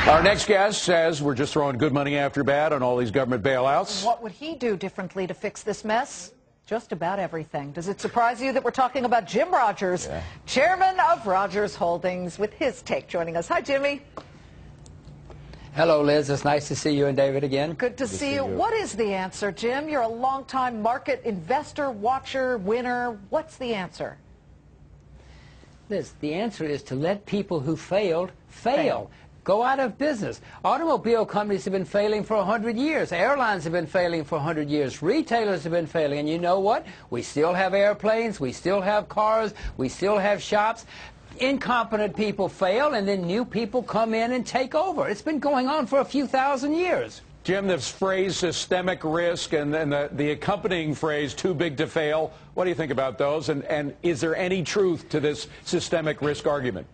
Our next guest says we're just throwing good money after bad on all these government bailouts. What would he do differently to fix this mess? Just about everything. Does it surprise you that we're talking about Jim Rogers, chairman of Rogers Holdings, with his take joining us? Hi, Jimmy. Hello, Liz. It's nice to see you and David again. Good to see you. What is the answer, Jim? You're a longtime market investor, watcher, winner. What's the answer? Liz, the answer is to let people who failed fail. Go out of business. Automobile companies have been failing for 100 years. Airlines have been failing for 100 years. Retailers have been failing. And you know what? We still have airplanes. We still have cars. We still have shops. Incompetent people fail, and then new people come in and take over. It's been going on for a few thousand years. Jim, this phrase systemic risk and then the accompanying phrase too big to fail, what do you think about those? And is there any truth to this systemic risk argument?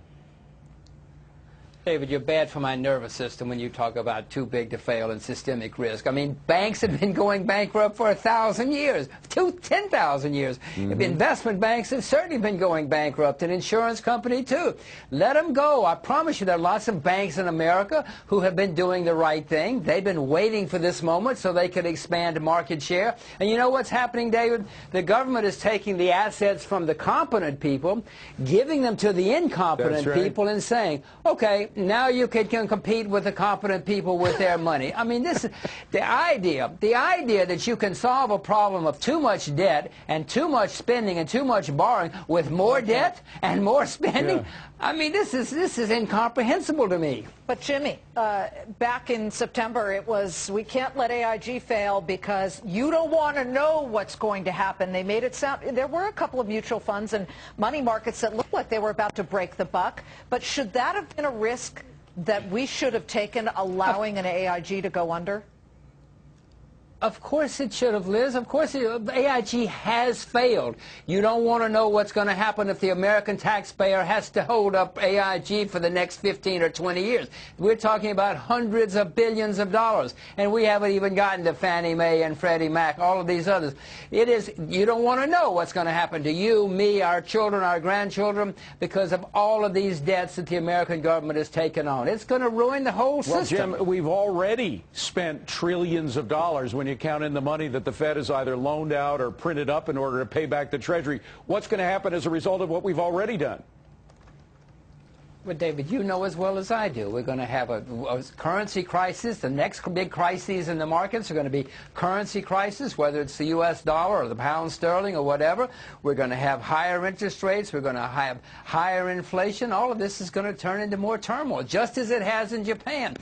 David, you're bad for my nervous system when you talk about too big to fail and systemic risk. I mean, banks have been going bankrupt for 1,000 years, 10,000 years. Investment banks have certainly been going bankrupt, and insurance company too. Let them go. I promise you there are lots of banks in America who have been doing the right thing. They've been waiting for this moment so they could expand market share. And you know what's happening, David? The government is taking the assets from the competent people, giving them to the incompetent people, and saying, okay, now you can compete with the competent people with their money. I mean, this is the idea that you can solve a problem of too much debt and too much spending and too much borrowing with more debt and more spending. I mean, this is incomprehensible to me. But Jimmy, back in September, it was, we can't let AIG fail because you don't want to know what's going to happen. They made it sound, there were a couple of mutual funds and money markets that looked like they were about to break the buck. But should that have been a risk that we should have taken, allowing an AIG to go under? Of course it should have, Liz. Of course AIG has failed. You don't want to know what's going to happen if the American taxpayer has to hold up AIG for the next 15 or 20 years. We're talking about hundreds of billions of dollars, and we haven't even gotten to Fannie Mae and Freddie Mac, all of these others. You don't want to know what's going to happen to you, me, our children, our grandchildren, because of all of these debts that the American government has taken on. It's going to ruin the whole system. Well, Jim, we've already spent trillions of dollars when you count in the money that the Fed has either loaned out or printed up in order to pay back the Treasury. What's going to happen as a result of what we've already done? Well, David, you know as well as I do, we're going to have a currency crisis. The next big crises in the markets are going to be currency crisis, whether it's the U.S. dollar or the pound sterling or whatever. We're going to have higher interest rates. We're going to have higher inflation. All of this is going to turn into more turmoil, just as it has in Japan.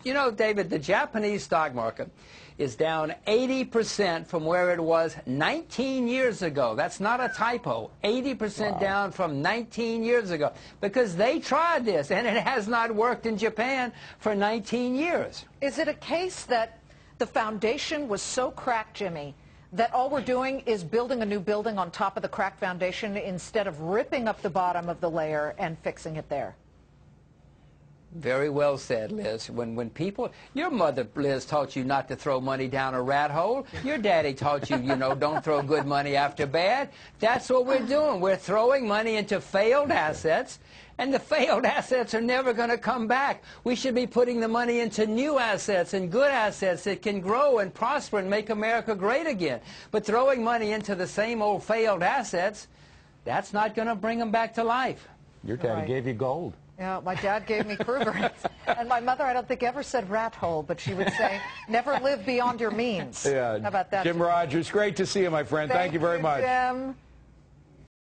You know, David, the Japanese stock market is down 80% from where it was 19 years ago. That's not a typo. 80% down from 19 years ago, because they tried this, and it has not worked in Japan for 19 years. Is it a case that the foundation was so cracked, Jimmy, that all we're doing is building a new building on top of the cracked foundation instead of ripping up the bottom of the layer and fixing it there? Very well said, Liz. When people, your mother, Liz, taught you not to throw money down a rat hole. Your daddy taught you, you know, don't throw good money after bad. That's what we're doing. We're throwing money into failed assets, and the failed assets are never going to come back. We should be putting the money into new assets and good assets that can grow and prosper and make America great again. But throwing money into the same old failed assets, that's not going to bring them back to life. Your daddy gave you gold. Yeah, my dad gave me Kruger. And my mother, I don't think, ever said rat hole, but she would say, never live beyond your means. Yeah. How about that? Jim Rogers, great to see you, my friend. Thank you very much. Jim.